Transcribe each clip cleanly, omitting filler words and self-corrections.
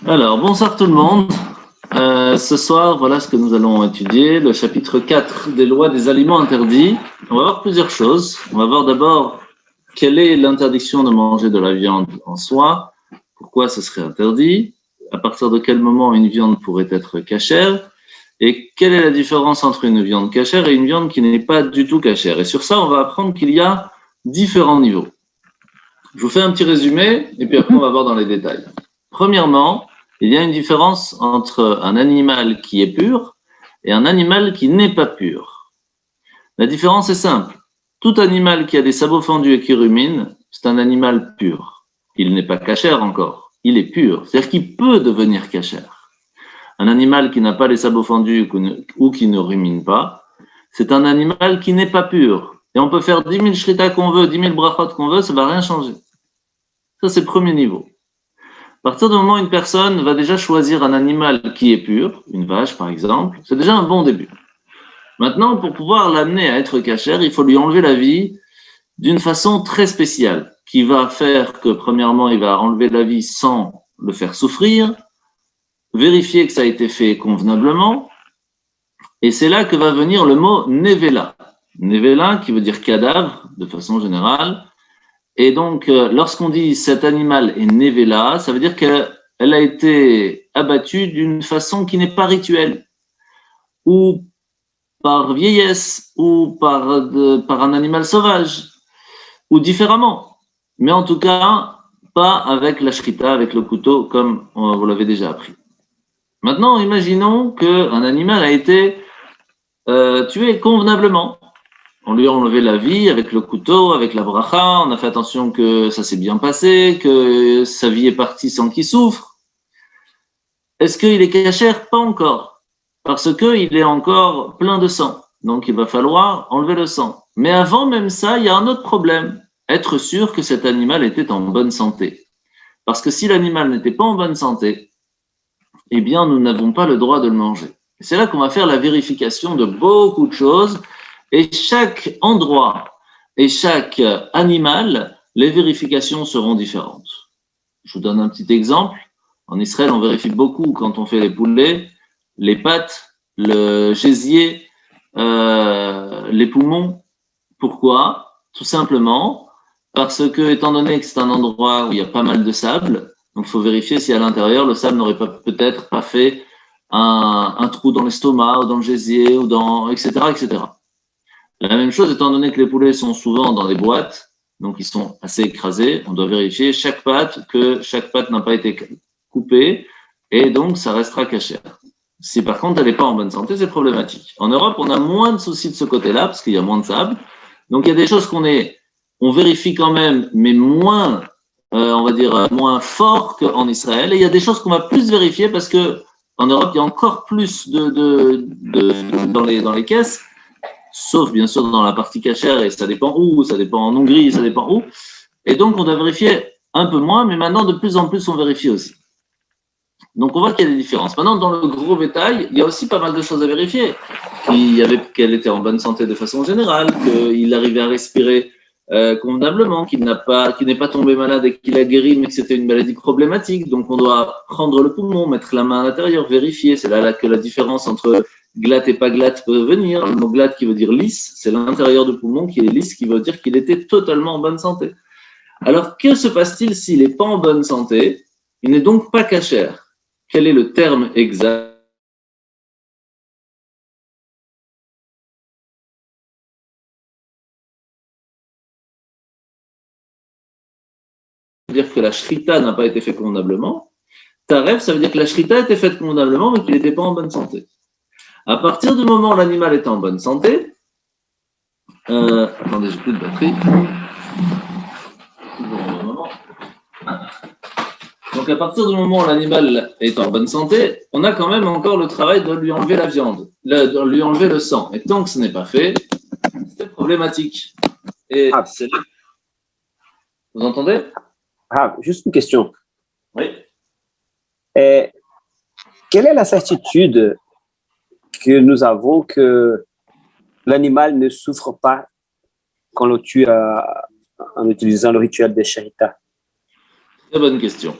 Alors, bonsoir tout le monde. Ce soir, voilà ce que nous allons étudier, le chapitre 4 des lois des aliments interdits. On va voir plusieurs choses. On va voir d'abord quelle est l'interdiction de manger de la viande en soi, pourquoi ce serait interdit, à partir de quel moment une viande pourrait être cachère, et quelle est la différence entre une viande cachère et une viande qui n'est pas du tout cachère. Et sur ça, on va apprendre qu'il y a différents niveaux. Je vous fais un petit résumé, et puis après on va voir dans les détails. Premièrement, il y a une différence entre un animal qui est pur et un animal qui n'est pas pur. La différence est simple. Tout animal qui a des sabots fendus et qui rumine, c'est un animal pur. Il n'est pas cachère encore, il est pur. C'est-à-dire qu'il peut devenir cachère. Un animal qui n'a pas les sabots fendus ou qui ne rumine pas, c'est un animal qui n'est pas pur. Et on peut faire 10 000 shritas qu'on veut, 10 000 brachot qu'on veut, ça ne va rien changer. Ça, c'est le premier niveau. À partir du moment où une personne va déjà choisir un animal qui est pur, une vache par exemple, c'est déjà un bon début. Maintenant, pour pouvoir l'amener à être cachère, il faut lui enlever la vie d'une façon très spéciale, qui va faire que, premièrement, il va enlever la vie sans le faire souffrir, vérifier que ça a été fait convenablement, et c'est là que va venir le mot nevela. Nevela, qui veut dire cadavre, de façon générale. Et donc, lorsqu'on dit cet animal est nevela, ça veut dire qu'elle a été abattue d'une façon qui n'est pas rituelle, ou par vieillesse, ou par un animal sauvage, ou différemment. Mais en tout cas, pas avec la shrita, avec le couteau, comme vous l'avez déjà appris. Maintenant, imaginons qu'un animal a été tué convenablement. On lui a enlevé la vie avec le couteau, avec la bracha, on a fait attention que ça s'est bien passé, que sa vie est partie sans qu'il souffre. Est-ce qu'il est cachère? Pas encore, parce qu'il est encore plein de sang. Donc il va falloir enlever le sang. Mais avant même ça, il y a un autre problème. Être sûr que cet animal était en bonne santé. Parce que si l'animal n'était pas en bonne santé, eh bien nous n'avons pas le droit de le manger. C'est là qu'on va faire la vérification de beaucoup de choses. Et chaque endroit et chaque animal, les vérifications seront différentes. Je vous donne un petit exemple. En Israël, on vérifie beaucoup quand on fait les poulets, les pattes, le gésier, les poumons. Pourquoi? Tout simplement parce que, étant donné que c'est un endroit où il y a pas mal de sable, donc il faut vérifier si à l'intérieur, le sable n'aurait pas, peut-être pas fait un trou dans l'estomac ou dans le gésier, ou dans, etc., etc. La même chose, étant donné que les poulets sont souvent dans des boîtes, donc ils sont assez écrasés, on doit vérifier que chaque patte n'a pas été coupée, et donc ça restera cachère. Si par contre elle n'est pas en bonne santé, c'est problématique. En Europe, on a moins de soucis de ce côté-là, parce qu'il y a moins de sable. Donc il y a des choses on vérifie quand même, mais moins, on va dire, moins fort qu'en Israël. Et il y a des choses qu'on va plus vérifier parce que en Europe, il y a encore plus dans les caisses, sauf bien sûr dans la partie cachère, et ça dépend où, ça dépend en Hongrie, ça dépend où. Et donc on doit vérifier un peu moins, mais maintenant de plus en plus on vérifie aussi. Donc on voit qu'il y a des différences. Maintenant, dans le gros bétail, il y a aussi pas mal de choses à vérifier. Qu'elle était en bonne santé de façon générale, qu'il arrivait à respirer convenablement, qu'il n'est pas tombé malade et qu'il a guéri, mais que c'était une maladie problématique. Donc on doit prendre le poumon, mettre la main à l'intérieur, vérifier. C'est là que la différence entre glatte et pas glatte peut venir. Le mot glatte qui veut dire lisse, c'est l'intérieur du poumon qui est lisse, qui veut dire qu'il était totalement en bonne santé. Alors, que se passe-t-il s'il n'est pas en bonne santé? Il n'est donc pas cachère. Quel est le terme exact? Ça veut dire que la shrita n'a pas été faite convenablement. Taref, ça veut dire que la shrita a été faite convenablement, mais qu'il n'était pas en bonne santé. À partir du moment où l'animal est en bonne santé, attendez, j'ai plus de batterie. Donc à partir du moment où l'animal est en bonne santé, on a quand même encore le travail de lui enlever la viande, de lui enlever le sang. Et tant que ce n'est pas fait, c'est problématique. Et c'est... Vous entendez? Juste une question. Oui. Quelle est la certitude que nous avons que l'animal ne souffre pas quand on le tue en utilisant le rituel des shahita? Très bonne question.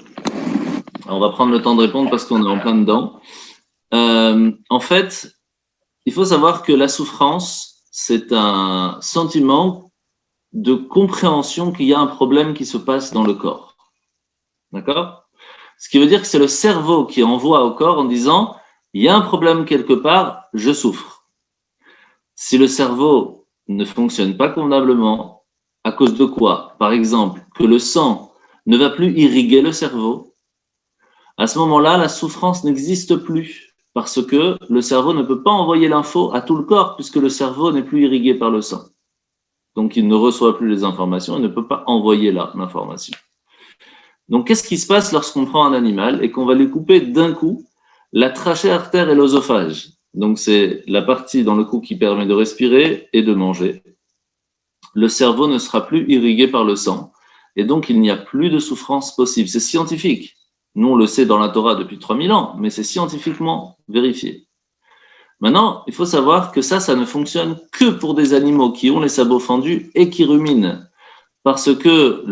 Alors, on va prendre le temps de répondre parce qu'on est en plein dedans. En fait, il faut savoir que la souffrance, c'est un sentiment de compréhension qu'il y a un problème qui se passe dans le corps. D'accord? Ce qui veut dire que c'est le cerveau qui envoie au corps en disant « il y a un problème quelque part, je souffre ». Si le cerveau ne fonctionne pas convenablement, à cause de quoi? Par exemple, que le sang ne va plus irriguer le cerveau, à ce moment-là, la souffrance n'existe plus parce que le cerveau ne peut pas envoyer l'info à tout le corps puisque le cerveau n'est plus irrigué par le sang. Donc, il ne reçoit plus les informations, il ne peut pas envoyer l'information. Donc, qu'est-ce qui se passe lorsqu'on prend un animal et qu'on va lui couper d'un coup la trachée artère et l'œsophage? Donc, c'est la partie dans le cou qui permet de respirer et de manger. Le cerveau ne sera plus irrigué par le sang et donc il n'y a plus de souffrance possible. C'est scientifique. Nous, on le sait dans la Torah depuis 3000 ans, mais c'est scientifiquement vérifié. Maintenant, il faut savoir que ça ne fonctionne que pour des animaux qui ont les sabots fendus et qui ruminent. Parce que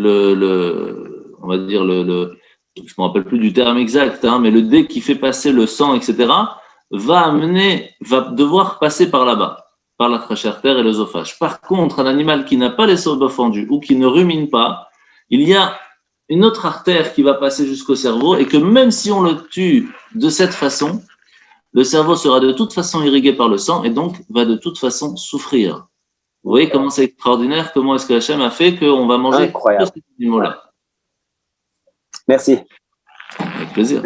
on va dire je ne me rappelle plus du terme exact, mais le dé qui fait passer le sang, etc., va devoir passer par là-bas, par la trachée artère et l'œsophage. Par contre, un animal qui n'a pas les sabots fendus ou qui ne rumine pas, il y a une autre artère qui va passer jusqu'au cerveau et que même si on le tue de cette façon, le cerveau sera de toute façon irrigué par le sang et donc va de toute façon souffrir. Vous voyez comment c'est extraordinaire, comment est-ce que Hachem a fait qu'on va manger tous ces animaux-là. Merci. Avec plaisir.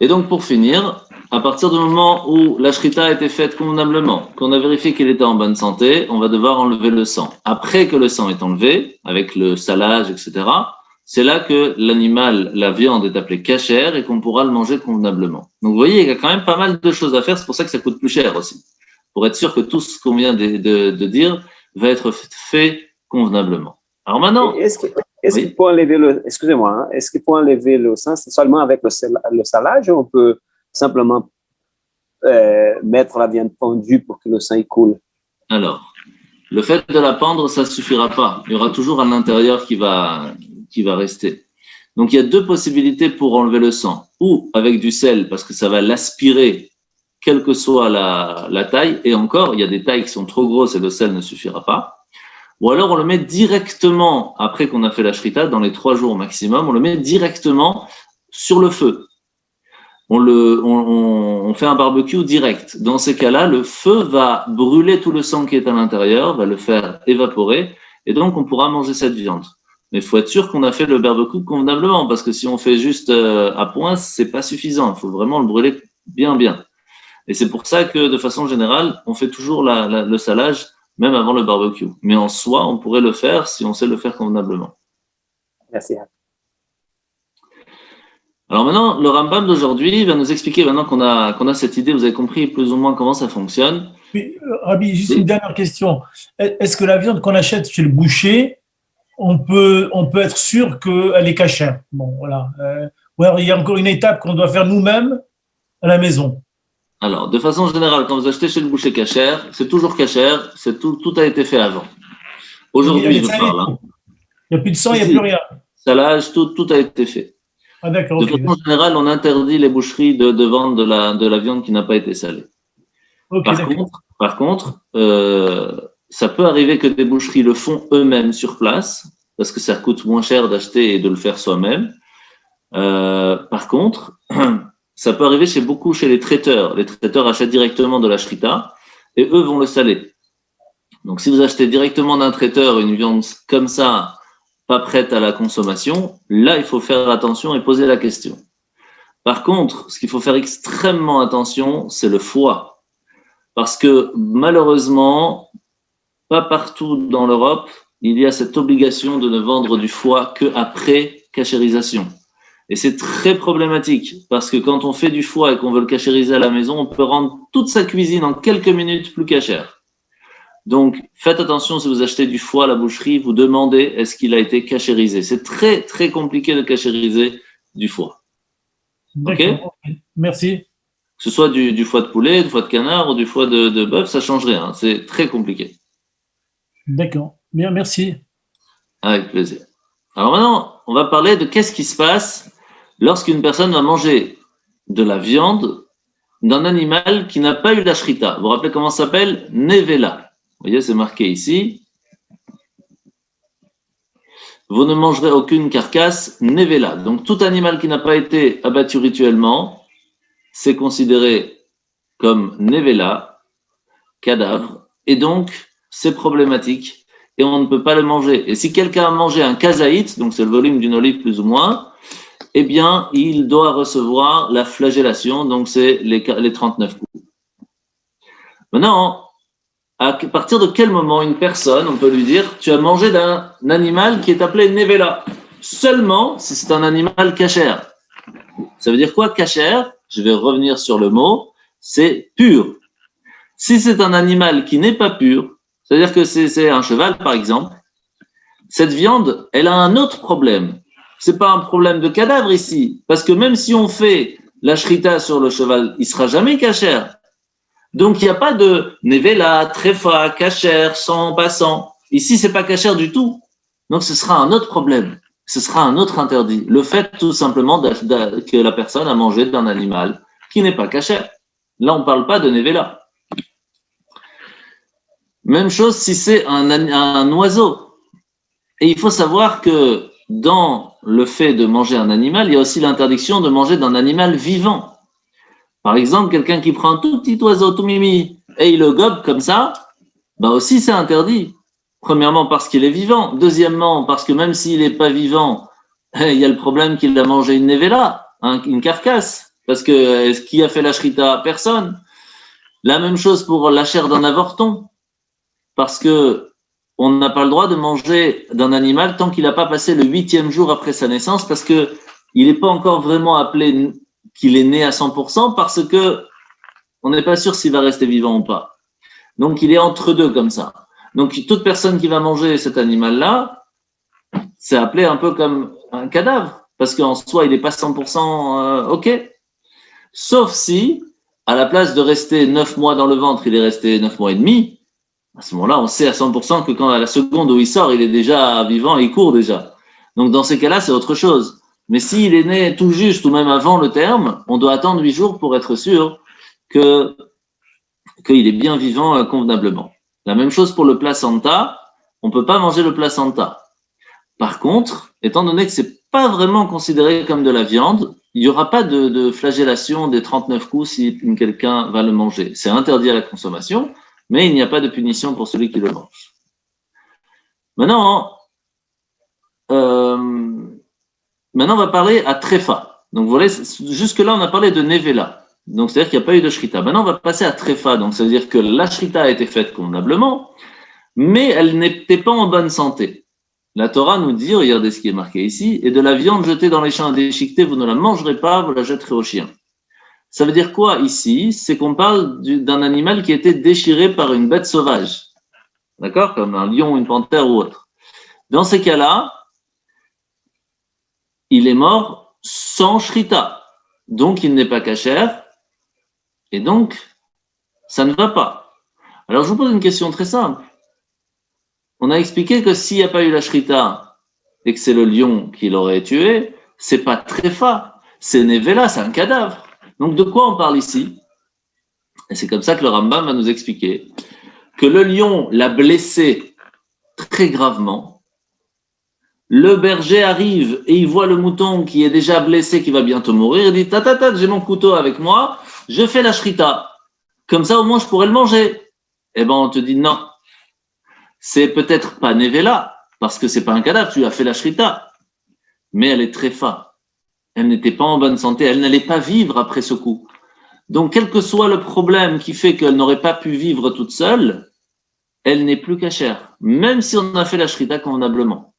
Et donc pour finir, à partir du moment où la shrita a été faite convenablement, qu'on a vérifié qu'il était en bonne santé, on va devoir enlever le sang. Après que le sang est enlevé, avec le salage, etc., c'est là que l'animal, la viande est appelée cachère et qu'on pourra le manger convenablement. Donc vous voyez, il y a quand même pas mal de choses à faire, c'est pour ça que ça coûte plus cher aussi. Pour être sûr que tout ce qu'on vient de dire va être fait convenablement. Alors maintenant… Est-ce qu'il faut enlever excusez-moi, est-ce qu'il faut enlever le sang seulement avec le salage ou on peut simplement mettre la viande fondue pour que le sang coule? Alors, le fait de la pendre, ça ne suffira pas. Il y aura toujours à l'intérieur qui va rester. Donc, il y a deux possibilités pour enlever le sang. Ou avec du sel, parce que ça va l'aspirer, quelle que soit la taille. Et encore, il y a des tailles qui sont trop grosses et le sel ne suffira pas. Ou alors, on le met directement, après qu'on a fait la shrita, dans les 3 jours maximum, on le met directement sur le feu. On fait un barbecue direct. Dans ces cas-là, le feu va brûler tout le sang qui est à l'intérieur, va le faire évaporer, et donc on pourra manger cette viande. Mais il faut être sûr qu'on a fait le barbecue convenablement, parce que si on fait juste à point, c'est pas suffisant. Il faut vraiment le brûler bien. Et c'est pour ça que, de façon générale, on fait toujours le salage, même avant le barbecue. Mais en soi, on pourrait le faire si on sait le faire convenablement. Merci. Alors maintenant, le Rambam d'aujourd'hui va nous expliquer, maintenant qu'on a cette idée, vous avez compris plus ou moins comment ça fonctionne. Oui, Rabbi, juste une dernière question. Est-ce que la viande qu'on achète chez le boucher, on peut être sûr qu'elle est cachère? Bon, voilà. Ou alors il y a encore une étape qu'on doit faire nous-mêmes à la maison. Alors, de façon générale, quand vous achetez chez le boucher cachère, c'est toujours cachère, tout a été fait avant. Aujourd'hui, je parle. Il n'y a plus de sang, il n'y a plus rien. Salage, tout a été fait. Ah, d'accord. De façon générale, on interdit les boucheries de vendre de la viande qui n'a pas été salée. Par contre, ça peut arriver que des boucheries le font eux-mêmes sur place, parce que ça coûte moins cher d'acheter et de le faire soi-même. Par contre, ça peut arriver chez les traiteurs. Les traiteurs achètent directement de la shrita et eux vont le saler. Donc, si vous achetez directement d'un traiteur une viande comme ça, pas prête à la consommation, là, il faut faire attention et poser la question. Par contre, ce qu'il faut faire extrêmement attention, c'est le foie. Parce que malheureusement, pas partout dans l'Europe, il y a cette obligation de ne vendre du foie qu'après cachérisation. Et c'est très problématique parce que quand on fait du foie et qu'on veut le cachériser à la maison, on peut rendre toute sa cuisine en quelques minutes plus cachère. Donc, faites attention si vous achetez du foie à la boucherie, vous demandez est-ce qu'il a été cachérisé. C'est très, très compliqué de cachériser du foie. D'accord, ok. Merci. Que ce soit du foie de poulet, du foie de canard ou du foie de bœuf, ça ne change rien. C'est très compliqué. D'accord. Bien, merci. Avec plaisir. Alors maintenant, on va parler de qu'est-ce qui se passe lorsqu'une personne va manger de la viande d'un animal qui n'a pas eu la shrita. Vous vous rappelez comment ça s'appelle? Nevela. Vous voyez, c'est marqué ici. Vous ne mangerez aucune carcasse nevela. Donc, tout animal qui n'a pas été abattu rituellement, c'est considéré comme nevela, cadavre, et donc, c'est problématique, et on ne peut pas le manger. Et si quelqu'un a mangé un kazaït, donc c'est le volume d'une olive plus ou moins, eh bien, il doit recevoir la flagellation, donc c'est les 39 coups. Maintenant, à partir de quel moment une personne, on peut lui dire, tu as mangé d'un animal qui est appelé nevela, seulement si c'est un animal kasher. Ça veut dire quoi, kasher? Je vais revenir sur le mot, c'est pur. Si c'est un animal qui n'est pas pur, c'est-à-dire que c'est un cheval, par exemple, cette viande, elle a un autre problème. C'est pas un problème de cadavre ici, parce que même si on fait la shrita sur le cheval, il sera jamais kasher. Donc, il n'y a pas de nevela, trefa, kasher, sang passant. Ici, c'est pas kasher du tout. Donc, ce sera un autre problème. Ce sera un autre interdit. Le fait, tout simplement, que la personne a mangé d'un animal qui n'est pas kasher. Là, on ne parle pas de nevela. Même chose si c'est un oiseau. Et il faut savoir que dans le fait de manger un animal, il y a aussi l'interdiction de manger d'un animal vivant. Par exemple, quelqu'un qui prend un tout petit oiseau, tout mimi, et il le gobe comme ça, bah aussi c'est interdit. Premièrement parce qu'il est vivant. Deuxièmement parce que même s'il n'est pas vivant, il y a le problème qu'il a mangé une nevela, une carcasse. Parce que qui a fait la shrita? Personne. La même chose pour la chair d'un avorton. Parce que on n'a pas le droit de manger d'un animal tant qu'il n'a pas passé le 8e jour après sa naissance, parce que il n'est pas encore vraiment appelé qu'il est né à 100%, parce que on n'est pas sûr s'il va rester vivant ou pas. Donc, il est entre deux comme ça. Donc, toute personne qui va manger cet animal-là, c'est appelé un peu comme un cadavre, parce qu'en soi, il n'est pas 100% OK. Sauf si, à la place de rester 9 mois dans le ventre, il est resté 9 mois et demi. À ce moment-là, on sait à 100% que quand à la seconde où il sort, il est déjà vivant et il court déjà. Donc, dans ces cas-là, c'est autre chose. Mais s'il est né tout juste ou même avant le terme, on doit attendre 8 jours pour être sûr qu'il est bien vivant convenablement. La même chose pour le placenta. On ne peut pas manger le placenta. Par contre, étant donné que ce n'est pas vraiment considéré comme de la viande, il n'y aura pas de flagellation des 39 coups si quelqu'un va le manger. C'est interdit à la consommation, mais il n'y a pas de punition pour celui qui le mange. Maintenant, on va parler à trefa. Donc, vous voyez, jusque-là, on a parlé de nevela. Donc, c'est-à-dire qu'il n'y a pas eu de shrita. Maintenant, on va passer à trefa. Donc, ça veut dire que la shrita a été faite convenablement, mais elle n'était pas en bonne santé. La Torah nous dit, regardez ce qui est marqué ici, et de la viande jetée dans les champs déchiquetés, vous ne la mangerez pas, vous la jetterez aux chiens. Ça veut dire quoi ici? C'est qu'on parle d'un animal qui a été déchiré par une bête sauvage. D'accord? Comme un lion, une panthère ou autre. Dans ces cas-là, il est mort sans shrita. Donc, il n'est pas kasher. Et donc, ça ne va pas. Alors, je vous pose une question très simple. On a expliqué que s'il n'y a pas eu la shrita et que c'est le lion qui l'aurait tué, c'est pas trefa, c'est nevela, c'est un cadavre. Donc, de quoi on parle ici? Et c'est comme ça que le Rambam va nous expliquer que le lion l'a blessé très gravement. Le berger arrive et il voit le mouton qui est déjà blessé, qui va bientôt mourir. Il dit, tata, j'ai mon couteau avec moi, je fais la shrita. Comme ça, au moins, je pourrais le manger. Eh ben, on te dit non. C'est peut-être pas nevela, parce que c'est pas un cadavre, tu as fait la shrita. Mais elle est trefa. Elle n'était pas en bonne santé, elle n'allait pas vivre après ce coup. Donc, quel que soit le problème qui fait qu'elle n'aurait pas pu vivre toute seule, elle n'est plus cachère, même si on a fait la shrita convenablement.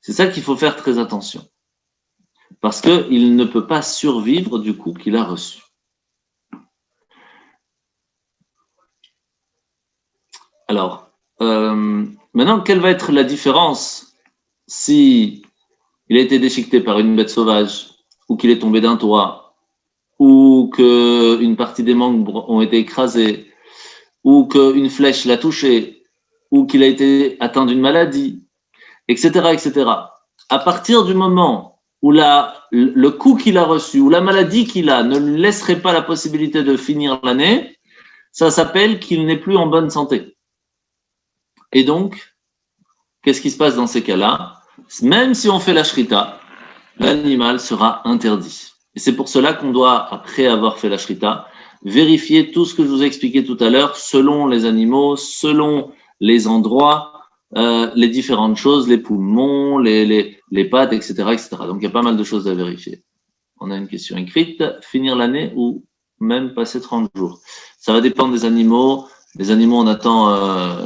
C'est ça qu'il faut faire très attention. Parce qu'il ne peut pas survivre du coup qu'il a reçu. Alors, maintenant, quelle va être la différence si il a été déchiqueté par une bête sauvage, ou qu'il est tombé d'un toit, ou qu'une partie des membres ont été écrasés, ou qu'une flèche l'a touché, ou qu'il a été atteint d'une maladie, etc., etc. À partir du moment ou le coup qu'il a reçu, ou la maladie qu'il a ne lui laisserait pas la possibilité de finir l'année, ça s'appelle qu'il n'est plus en bonne santé. Et donc, qu'est-ce qui se passe dans ces cas-là? Même si on fait la shrita, l'animal sera interdit. Et c'est pour cela qu'on doit, après avoir fait la shrita, vérifier tout ce que je vous ai expliqué tout à l'heure, selon les animaux, selon les endroits, les différentes choses, les poumons, les pattes, etc., etc. Donc, il y a pas mal de choses à vérifier. On a une question écrite. Finir l'année ou même passer 30 jours. Ça va dépendre des animaux. Les animaux, on attend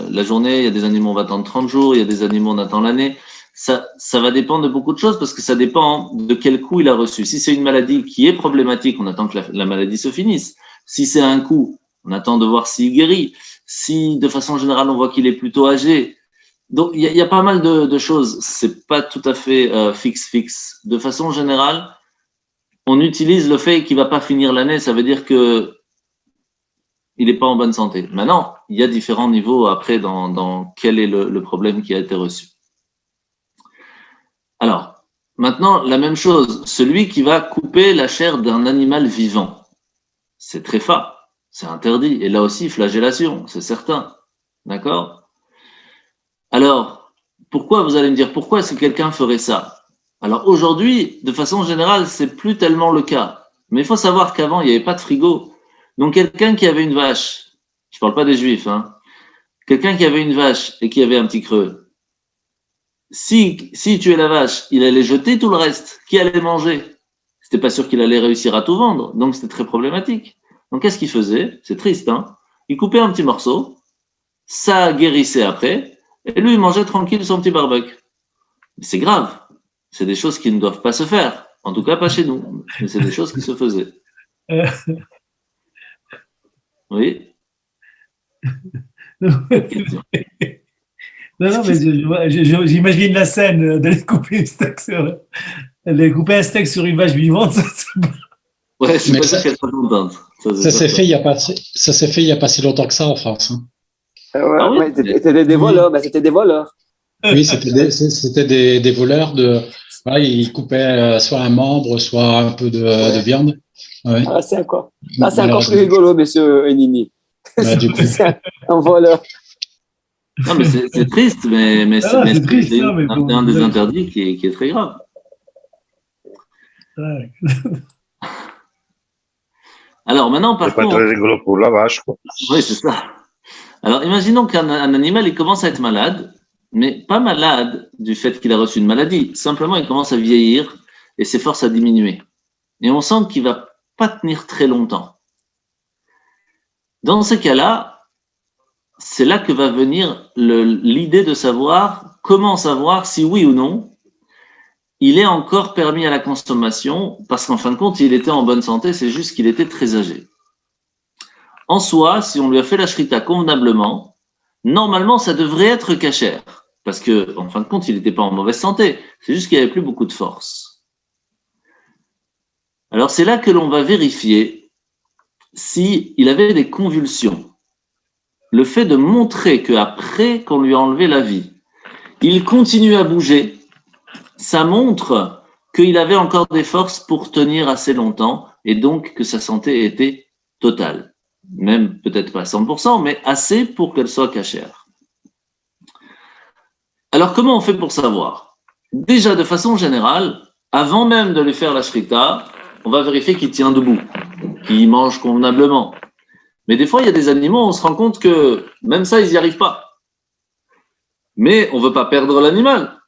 la journée. Il y a des animaux, on va attendre 30 jours. Il y a des animaux, on attend l'année. Ça va dépendre de beaucoup de choses parce que ça dépend de quel coup il a reçu. Si c'est une maladie qui est problématique, on attend que la maladie se finisse. Si c'est un coup, on attend de voir s'il guérit. Si, de façon générale, on voit qu'il est plutôt âgé. Donc, il y a pas mal de choses. C'est pas tout à fait fixe. De façon générale, on utilise le fait qu'il va pas finir l'année. Ça veut dire que il n'est pas en bonne santé. Maintenant, il y a différents niveaux après dans quel est le problème qui a été reçu. Alors, maintenant, la même chose. Celui qui va couper la chair d'un animal vivant, c'est tréfa, c'est interdit. Et là aussi, flagellation, c'est certain. D'accord? Alors, pourquoi, vous allez me dire, pourquoi est-ce que quelqu'un ferait ça? Alors aujourd'hui, de façon générale, c'est plus tellement le cas. Mais il faut savoir qu'avant, il n'y avait pas de frigo. Donc quelqu'un qui avait une vache, je parle pas des juifs, hein, quelqu'un qui avait une vache et qui avait un petit creux, si tuait la vache, il allait jeter tout le reste. Qui allait manger? C'était pas sûr qu'il allait réussir à tout vendre. Donc c'était très problématique. Donc qu'est-ce qu'il faisait? C'est triste, hein? Il coupait un petit morceau, ça guérissait après, et lui, il mangeait tranquille son petit barbecue. C'est grave. C'est des choses qui ne doivent pas se faire. En tout cas, pas chez nous. Mais c'est des choses qui se faisaient. Oui. Non, mais j'imagine la scène d'aller couper un steak sur une vache vivante. Ouais, c'est pas sûr qu'elle soit contente. Ça s'est fait il y a pas si longtemps que ça en France. Hein. Ah oui, c'était des voleurs. Ben, c'était des voleurs. Oui, c'était des voleurs voilà, ils coupaient soit un membre, soit un peu de viande. Ouais. Ah, c'est encore plus rigolo, monsieur Enini. C'est un voleur. Non, mais c'est triste, mais c'est un des interdits qui est très grave. Ouais. Alors maintenant, par contre... C'est pas très rigolo pour la vache, quoi. Oui, c'est ça. Alors imaginons qu'un animal, il commence à être malade, mais pas malade du fait qu'il a reçu une maladie. Simplement, il commence à vieillir et ses forces à diminuer. Et on sent qu'il va pas tenir très longtemps. Dans ce cas-là, c'est là que va venir l'idée de savoir, comment savoir si oui ou non, il est encore permis à la consommation, parce qu'en fin de compte, il était en bonne santé, c'est juste qu'il était très âgé. En soi, si on lui a fait la shrita convenablement, normalement, ça devrait être cachère, parce que, en fin de compte, il n'était pas en mauvaise santé, c'est juste qu'il n'y avait plus beaucoup de force. Alors, c'est là que l'on va vérifier s'il avait des convulsions. Le fait de montrer qu'après qu'on lui a enlevé la vie, il continue à bouger, ça montre qu'il avait encore des forces pour tenir assez longtemps et donc que sa santé était totale. Même peut-être pas 100%, mais assez pour qu'elle soit cachère. Alors comment on fait pour savoir? Déjà, de façon générale, avant même de lui faire la shrita, on va vérifier qu'il tient debout, qu'il mange convenablement. Mais des fois, il y a des animaux, on se rend compte que même ça, ils n'y arrivent pas. Mais on ne veut pas perdre l'animal.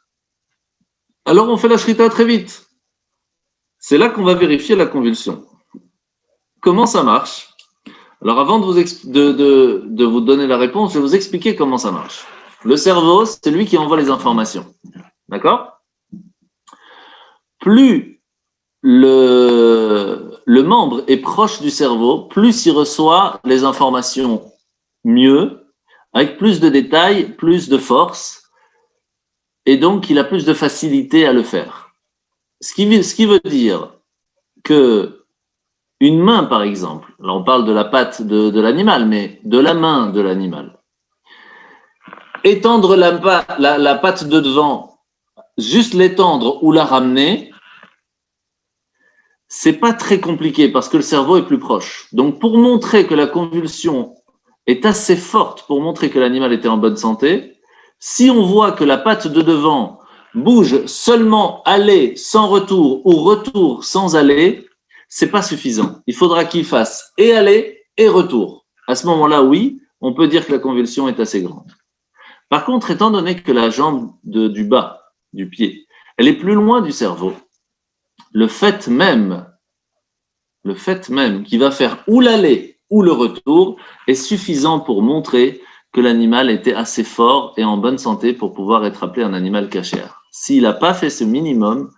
Alors on fait la shrita très vite. C'est là qu'on va vérifier la convulsion. Comment ça marche? Alors avant de vous donner la réponse, je vais vous expliquer comment ça marche. Le cerveau, c'est lui qui envoie les informations. D'accord? Plus le membre est proche du cerveau, plus il reçoit les informations mieux, avec plus de détails, plus de force, et donc il a plus de facilité à le faire. Ce qui veut dire que une main, par exemple, là on parle de la patte de l'animal, mais de la main de l'animal, étendre la patte de devant, juste l'étendre ou la ramener, c'est pas très compliqué parce que le cerveau est plus proche. Donc, pour montrer que la convulsion est assez forte pour montrer que l'animal était en bonne santé, si on voit que la patte de devant bouge seulement aller sans retour ou retour sans aller, c'est pas suffisant. Il faudra qu'il fasse et aller et retour. À ce moment-là, oui, on peut dire que la convulsion est assez grande. Par contre, étant donné que la jambe du bas, du pied, elle est plus loin du cerveau, le fait même qui va faire ou l'aller ou le retour est suffisant pour montrer que l'animal était assez fort et en bonne santé pour pouvoir être appelé un animal cachère. S'il n'a pas fait ce minimum,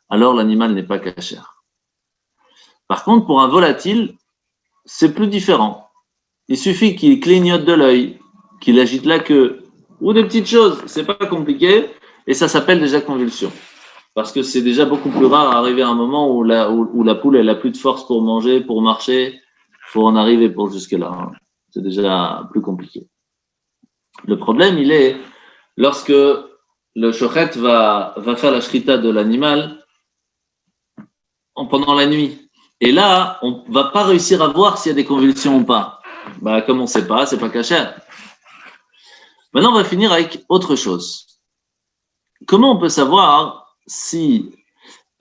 alors l'animal n'est pas cachère. Par contre, pour un volatile, c'est plus différent. Il suffit qu'il clignote de l'œil, qu'il agite la queue, ou des petites choses, c'est pas compliqué, et ça s'appelle déjà convulsion. Parce que c'est déjà beaucoup plus rare d'arriver à un moment où la poule elle a plus de force pour manger, pour marcher, il faut en arriver pour jusque-là. C'est déjà plus compliqué. Le problème, il est lorsque le shochet va faire la shrita de l'animal pendant la nuit. Et là, on va pas réussir à voir s'il y a des convulsions ou pas. Comme on ne sait pas, c'est pas cachère. Maintenant, on va finir avec autre chose. Comment on peut savoir si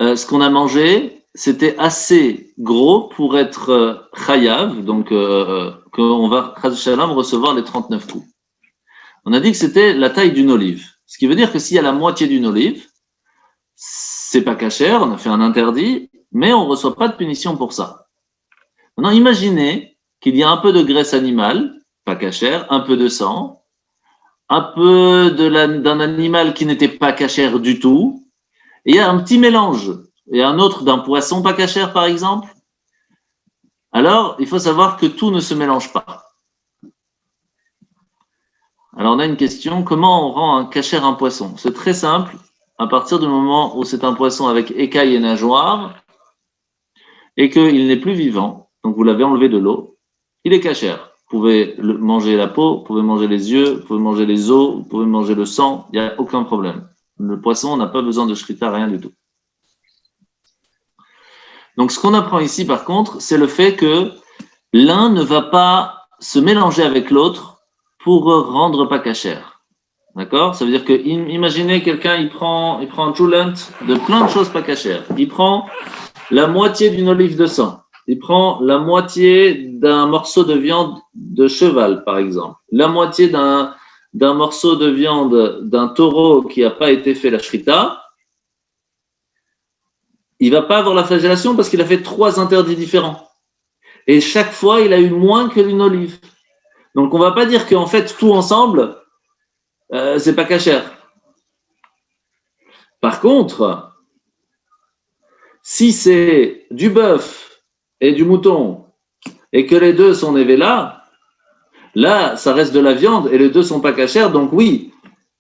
ce qu'on a mangé, c'était assez gros pour être chayav, donc qu'on va recevoir les 39 coups. On a dit que c'était la taille d'une olive. Ce qui veut dire que s'il y a la moitié d'une olive, c'est pas cachère, on a fait un interdit, mais on ne reçoit pas de punition pour ça. Maintenant, imaginez qu'il y a un peu de graisse animale, pas cachère, un peu de sang, un peu d'un animal qui n'était pas cachère du tout, et il y a un petit mélange, et un autre d'un poisson pas cachère, par exemple. Alors, il faut savoir que tout ne se mélange pas. Alors, on a une question, comment on rend un cachère un poisson? C'est très simple, à partir du moment où c'est un poisson avec écailles et nageoires, et qu'il n'est plus vivant, donc vous l'avez enlevé de l'eau, il est cachère. Vous pouvez manger la peau, vous pouvez manger les yeux, vous pouvez manger les os, vous pouvez manger le sang, il n'y a aucun problème. Le poisson n'a pas besoin de shrita, rien du tout. Donc, ce qu'on apprend ici, par contre, c'est le fait que l'un ne va pas se mélanger avec l'autre pour rendre pas cachère. D'accord? Ça veut dire que, imaginez quelqu'un, il prend un choulant de plein de choses pas cachères. Il prend la moitié d'une olive de sang. Il prend la moitié d'un morceau de viande de cheval, par exemple. La moitié d'un morceau de viande d'un taureau qui n'a pas été fait la shrita. Il ne va pas avoir la flagellation parce qu'il a fait 3 interdits différents. Et chaque fois, il a eu moins que une olive. Donc, on ne va pas dire qu'en fait, tout ensemble, c'est pas cachère. Par contre, si c'est du bœuf et du mouton et que les deux sont névélas, là, ça reste de la viande et les deux sont pas cachères. Donc oui,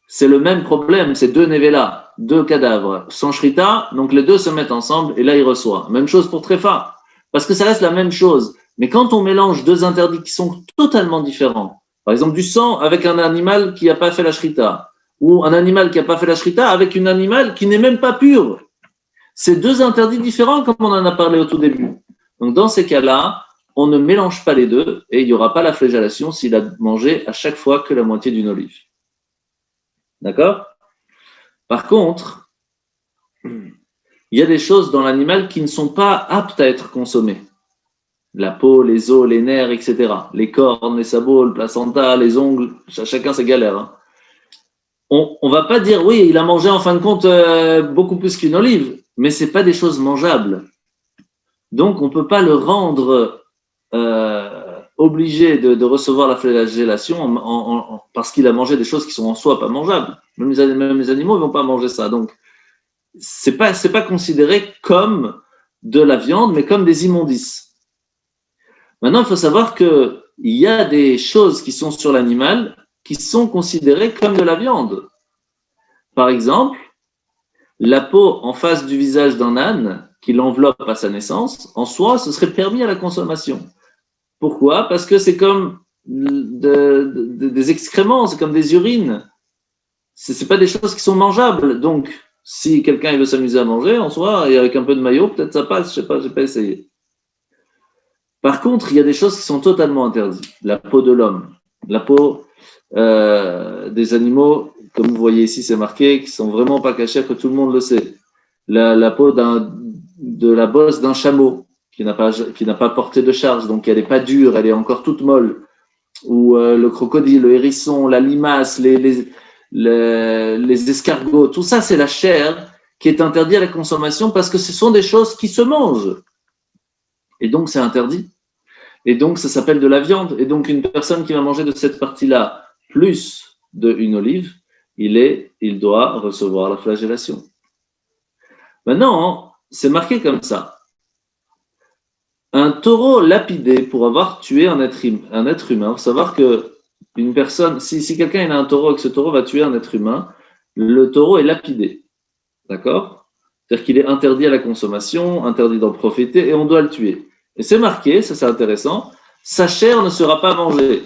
c'est le même problème, c'est 2 névélas, 2 cadavres sans shrita, donc les deux se mettent ensemble et là, il reçoit. Même chose pour tréfa, parce que ça reste la même chose. Mais quand on mélange 2 interdits qui sont totalement différents, par exemple du sang avec un animal qui n'a pas fait la shrita, ou un animal qui n'a pas fait la shrita avec un animal qui n'est même pas pur, c'est 2 interdits différents comme on en a parlé au tout début. Donc dans ces cas-là, on ne mélange pas les deux et il n'y aura pas la flagellation s'il a mangé à chaque fois que la moitié d'une olive. D'accord? Par contre, il y a des choses dans l'animal qui ne sont pas aptes à être consommées. La peau, les os, les nerfs, etc. Les cornes, les sabots, le placenta, les ongles, chacun ses galères. Hein. On ne va pas dire, oui, il a mangé en fin de compte beaucoup plus qu'une olive, mais ce n'est pas des choses mangeables. Donc, on ne peut pas le rendre obligé de recevoir la flagellation parce qu'il a mangé des choses qui sont en soi pas mangeables. Même les animaux ne vont pas manger ça. Donc, c'est pas considéré comme de la viande, mais comme des immondices. Maintenant, il faut savoir qu'il y a des choses qui sont sur l'animal qui sont considérées comme de la viande. Par exemple, la peau en face du visage d'un âne qui l'enveloppe à sa naissance, en soi, ce serait permis à la consommation. Pourquoi? Parce que c'est comme des excréments, c'est comme des urines. Ce n'est pas des choses qui sont mangeables. Donc, Si quelqu'un il veut s'amuser à manger, en soi, et avec un peu de maillot, peut-être ça passe, je sais pas, j'ai pas essayé. Par contre, il y a des choses qui sont totalement interdites. La peau de l'homme, la peau des animaux, comme vous voyez ici, c'est marqué, qui sont vraiment pas cachés, que tout le monde le sait. La peau de la bosse d'un chameau qui n'a pas porté de charge, donc elle n'est pas dure, elle est encore toute molle. Ou le crocodile, le hérisson, la limace, les escargots, tout ça, c'est la chair qui est interdite à la consommation parce que ce sont des choses qui se mangent. Et donc, c'est interdit. Et donc, ça s'appelle de la viande. Et donc, une personne qui va manger de cette partie-là plus d'une olive, il doit recevoir la flagellation. Maintenant, c'est marqué comme ça. Un taureau lapidé pour avoir tué un être humain. Il faut savoir que une personne, si quelqu'un a un taureau et que ce taureau va tuer un être humain, le taureau est lapidé. D'accord? C'est-à-dire qu'il est interdit à la consommation, interdit d'en profiter et on doit le tuer. Et c'est marqué, ça c'est intéressant, sa chair ne sera pas mangée.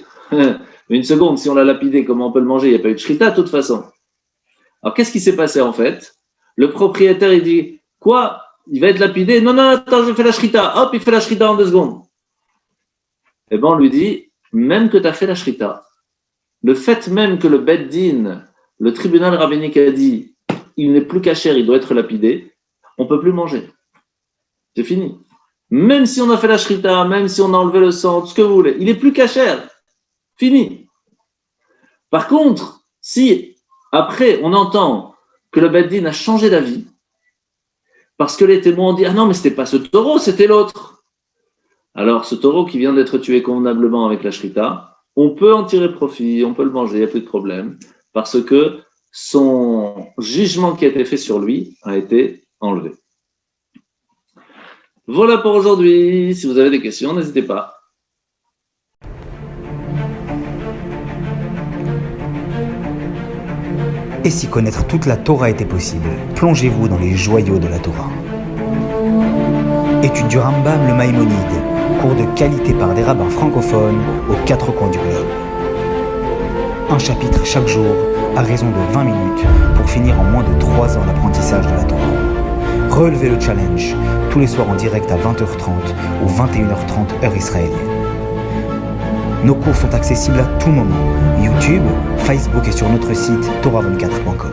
Une seconde, si on l'a lapidé, comment on peut le manger? Il n'y a pas eu de shrita de toute façon. Alors qu'est-ce qui s'est passé en fait? Le propriétaire il dit, quoi? Il va être lapidé? Non, attends, je fais la shrita. Hop, il fait la shrita en 2 secondes. Et bien on lui dit, même que tu as fait la shrita, le fait même que le Beth Din, le tribunal rabbinique a dit, il n'est plus cachère, il doit être lapidé, on ne peut plus manger. C'est fini. Même si on a fait la shrita, même si on a enlevé le sang, tout ce que vous voulez, il n'est plus cachère. Fini. Par contre, si après on entend que le Beth Din a changé d'avis, parce que les témoins ont dit « Ah non, mais ce n'était pas ce taureau, c'était l'autre ». Alors, ce taureau qui vient d'être tué convenablement avec la shrita, on peut en tirer profit, on peut le manger, il n'y a plus de problème, parce que son jugement qui a été fait sur lui a été enlevé. Voilà pour aujourd'hui. Si vous avez des questions, n'hésitez pas. Et si connaître toute la Torah était possible, plongez-vous dans les joyaux de la Torah. Étude du Rambam, le Maïmonide, cours de qualité par des rabbins francophones aux 4 coins du globe. Un chapitre chaque jour, à raison de 20 minutes, pour finir en moins de 3 ans l'apprentissage de la Torah. Relevez le challenge, tous les soirs en direct à 20h30 ou 21h30 heure israélienne. Nos cours sont accessibles à tout moment, YouTube, Facebook et sur notre site torah24.com.